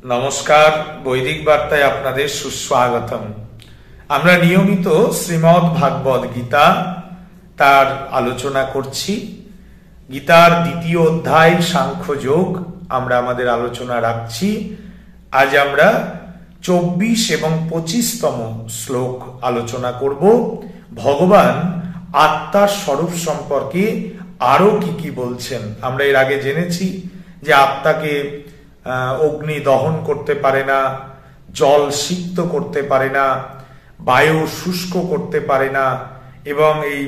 নমস্কার, বৈদিক বার্তায় আপনাদের সুস্বাগতম। আমরা নিয়মিত শ্রীমদ্ ভাগবত গীতা তার আলোচনা করছি। গীতার দ্বিতীয় অধ্যায় সাংখ্যযোগ আমরা আমাদের আলোচনা রাখছি। আজ আমরা 24 এবং 25তম শ্লোক আলোচনা করব। ভগবান আত্মার স্বরূপ সম্পর্কে আরো কি বলছেন। আমরা এর আগে জেনেছি যে আত্মাকে অগ্নি দহন করতে পারে না, জল সিক্ত করতে পারে না, বায়ু শুষ্ক করতে পারে না, এবং এই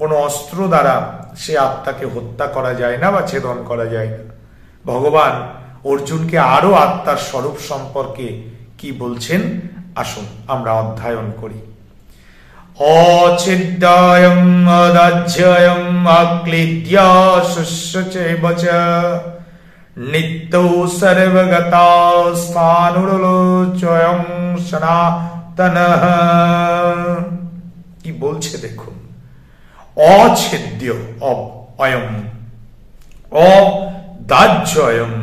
কোনো অস্ত্র দ্বারা সে আত্মাকে হত্যা করা যায় না বা ছেদন করা যায় না। ভগবান অর্জুনকে আরো আত্মার স্বরূপ সম্পর্কে কি বলছেন আসুন আমরা অধ্যয়ন করি। অচ্ছেদ্যয়ম অদাহ্যয়ম অক্লেদ্য শুষ্যচৈব চ নিত্যৌ সর্বগতা স্থাণুরলোচয়ং সনাতনঃ। কি বলছে দেখুন। অচ্ছেদ্য অয়ম, অদাহ্যয়ম,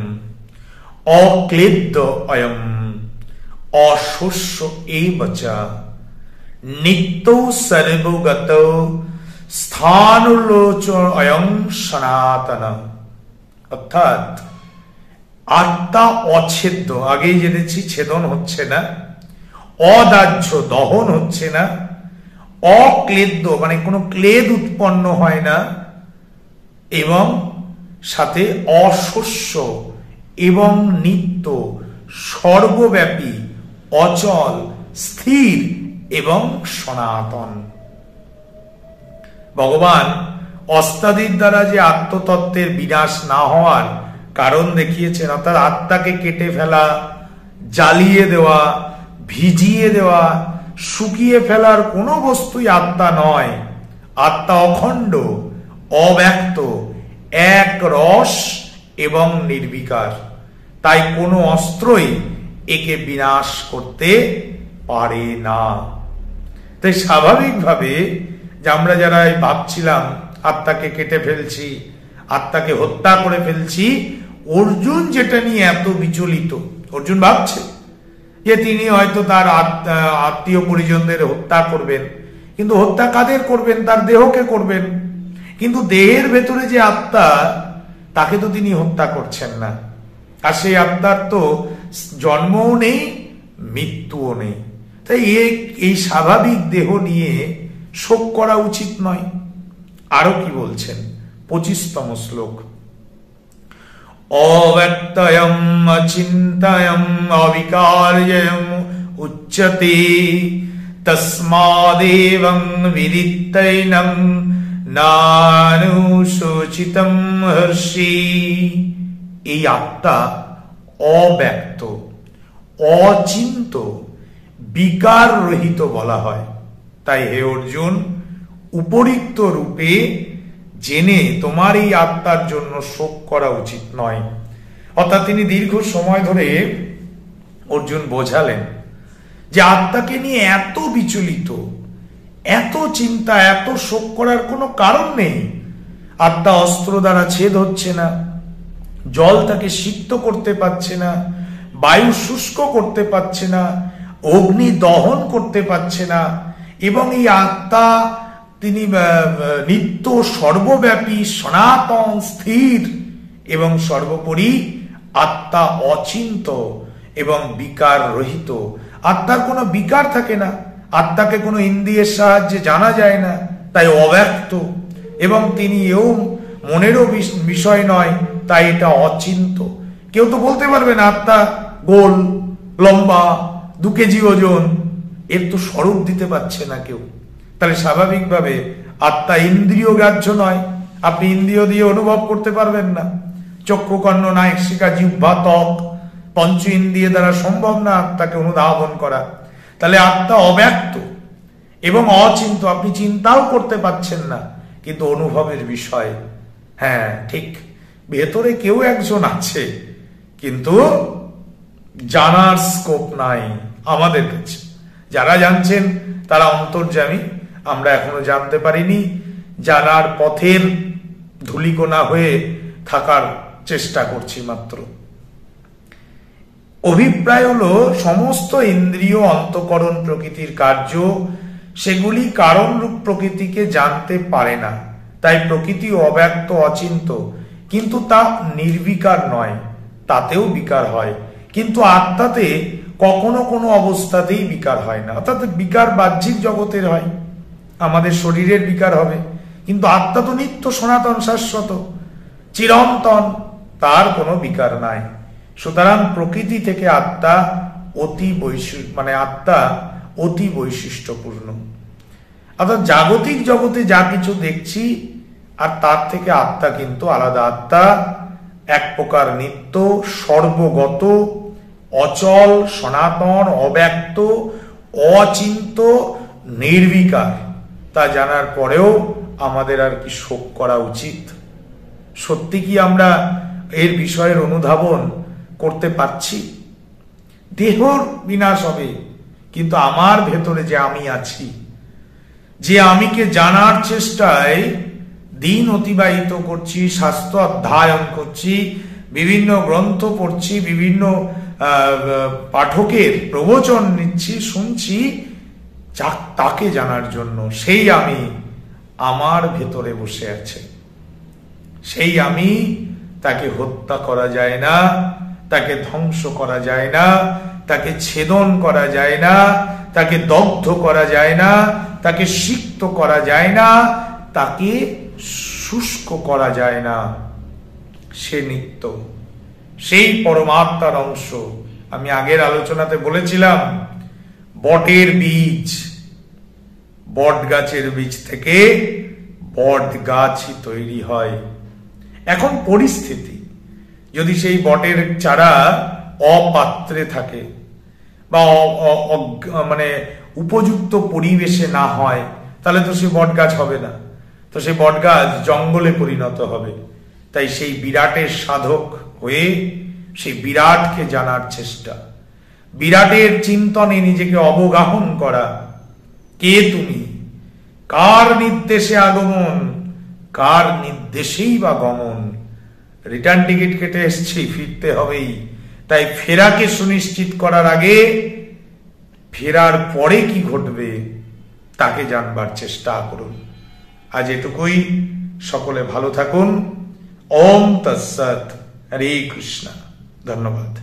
অক্লেদ্য অয়ম, অশস্য এব চ নিত্যৌ সর্বগত স্থাণুরলোচয়ং সনাতনঃ। অর্থাৎ আত্মা অচ্ছেদ্য, আগেই জেনেছি ছেদন হচ্ছে না, অদাহ্য দহন হচ্ছে না, অক্লেদ্য মানে কোনো ক্লেদ উৎপন্ন হয় না, এবং সাথে অশস্য এবং নিত্য, সর্বব্যাপী, অচল, স্থির এবং সনাতন। ভগবান অস্তাদির দ্বারা যে আত্মতত্ত্বের বিনাশ না হওয়ার কারণ দেখিয়েছেন, অর্থাৎ আত্মাকে কেটে ফেলা, জ্বালিয়ে দেওয়া, ভিজিয়ে দেওয়া, শুকিয়ে ফেলার কোনো বস্তুই আত্মা নয়। আত্মা অখণ্ড, অব্যক্ত, এক রস এবং নির্বিকার। তাই কোনো অস্ত্রই একে বিনাশ করতে পারে না। তাই স্বাভাবিকভাবে যে আমরা যারা ভাবছিলাম আত্মাকে কেটে ফেলছি, আত্মাকে হত্যা করে ফেলছি, অর্জুন যেটা নিয়ে এত বিচলিত, অর্জুন ভাবছে যে তিনি হয়তো তার আত্মীয় পরিজনদের হত্যা করবেন, কিন্তু হত্যা কাদের করবেন? তার দেহকে করবেন। কিন্তু দেহের ভেতরে যে আত্মা, তাকে তো তিনি হত্যা করছেন না। আর সেই আত্মার তো জন্মও নেই, মৃত্যুও নেই। তাই এই স্বাভাবিক দেহ নিয়ে শোক করা উচিত নয়। আরো কি বলছেন 25তম শ্লোক। অব্যক্তয়ম অচিন্তয়ম অবিকার্যয়ম উচ্যতে তস্মাদেবং বিদিত্যৈনং নানুশোচিতং হর্ষি। এই আত্মা অব্যক্ত, অচিন্ত, বিকার রহিত বলা হয়। তাই হে অর্জুন, উপরিক্ত রূপে জেনে তোমার এই আত্মার জন্য শোক করা উচিত নয়। অর্থাৎ তিনি দীর্ঘ সময় ধরে অর্জুন বোঝালেন যে আত্মাকে নিয়ে এত বিচলিত, এত চিন্তা, এত শোক করার কোনো কারণ নেই। আত্মা অস্ত্র দ্বারা ছেদ হচ্ছে না, জল তাকে সিক্ত করতে পারছে না, বায়ু শুষ্ক করতে পারছে না, অগ্নি দহন করতে পারছে না, এবং এই আত্মা তিনি নিত্য, সর্বব্যাপী, সনাতন, স্থির এবং সর্বোপরি আত্মা অচিন্ত এবং বিকার রহিত। আত্মার কোনো বিকার থাকে না, আত্মাকে কোনো ইন্দ্রিয়ের সাহায্যে জানা যায় না, তাই অব্যক্ত, এবং তিনি এও মনেরও বিষয় নয়, তাই এটা অচিন্ত। কেউ তো বলতে পারবে না আত্মা গোল, লম্বা, 2 কেজি ওজন, এর তো স্বরূপ দিতে পারছে না কেউ। তাহলে স্বাভাবিকভাবে আত্মা ইন্দ্রিয় গ্রাহ্য নয়, আপনি ইন্দ্রিয় দিয়ে অনুভব করতে পারবেন না। চক্ষু, কর্ণ, নাসিকা, জিহ্বা, ত্বক, পঞ্চ ইন্দ্রিয় দ্বারা সম্ভব না আত্মাকে অনুধাবন করা। তাহলে আত্মা অব্যক্ত এবং অচিন্ত, আপনি চিন্তাও করতে পারছেন না, কিন্তু অনুভবের বিষয়। হ্যাঁ ঠিক, ভেতরে কেউ একজন আছে, কিন্তু জানার স্কোপ নাই আমাদের কাছে। যারা জানছেন তারা অন্তর্যামী, আমরা এখনো জানতে পারিনি। জানার পথের ধূলিকণা হয়ে থাকার চেষ্টা করছি মাত্র। অভিপ্রায় হলো সমস্ত ইন্দ্রিয় অন্তঃকরণ প্রকৃতির কার্য, সেগুলি কারণ রূপ প্রকৃতিকে জানতে পারে না। তাই প্রকৃতি অব্যক্ত অচিন্ত, কিন্তু তা নির্বিকার নয়, তাতেও বিকার হয়। কিন্তু আত্মাতে কখনো কোনো অবস্থাতেই বিকার হয় না। অর্থাৎ বিকার বাহ্যিক জগতের হয়, আমাদের শরীরের বিকার হবে, কিন্তু আত্মা তো নিত্য সনাতন শাশ্বত চিরন্তন, তার কোনো বিকার নাই। সুতরাং প্রকৃতি থেকে আত্মা অতি বৈশিষ্ট্যপূর্ণ। অর্থাৎ জাগতিক জগতে যা কিছু দেখছি আর তার থেকে আত্মা কিন্তু আলাদা। আত্মা এক প্রকার নিত্য, সর্বগত, অচল, সনাতন, অব্যক্ত, অচিন্ত, নির্বিকার। তা জানার পরেও আমাদের আর কি শোক করা উচিত? সত্যি কি আমরা এর বিষয়ের অনুধাবন করতে পারছি? দেহর বিনাশ হবে, কিন্তু আমার ভেতরে যে আমি আছি, যে আমিকে জানার চেষ্টায় দিন অতিবাহিত করছি, শাস্ত্র অধ্যয়ন করছি, বিভিন্ন গ্রন্থ পড়ছি, বিভিন্ন পাঠকের প্রবচন নিচ্ছি, শুনছি, তাকে জানার জন্য। সেই আমি আমার ভেতরে বসে আছে, সেই আমি, তাকে হত্যা করা যায় না, তাকে ধ্বংস করা যায় না, তাকে ছেদন করা যায় না, তাকে দগ্ধ করা যায় না, তাকে সিক্ত করা যায় না, তাকে শুষ্ক করা যায় না। সে নিত্য, সেই পরমাত্মার অংশ। আমি আগের আলোচনাতে বলেছিলাম, বটের বীজ, বট গাছের বীজ থেকে বট গাছই তৈরি হয়। এখন পরিস্থিতি, যদি সেই বটের চারা অপাত্রে থাকে বা উপযুক্ত পরিবেশে না হয়, তাহলে তো সে বট গাছ হবে না, তো সেই বট গাছ জঙ্গলে পরিণত হবে। তাই সেই বিরাটের সাধক হয়ে সেই বিরাটকে জানার চেষ্টা, বিরাটের চিন্তনে নিজেকে অবগাহন করা। কে তুমি? কার নির্দেশে আগমন, কার নির্দেশেই বা গমন? রিটার্ন টিকিট কেটে এসছি, ফিরতে হবেই। তাই ফেরাকে সুনিশ্চিত করার আগে ফেরার পরে কি ঘটবে তাকে জানবার চেষ্টা করুন। আজ এটুকুই। সকলে ভালো থাকুন। ওম তৎসৎ। হরে কৃষ্ণ। ধন্যবাদ।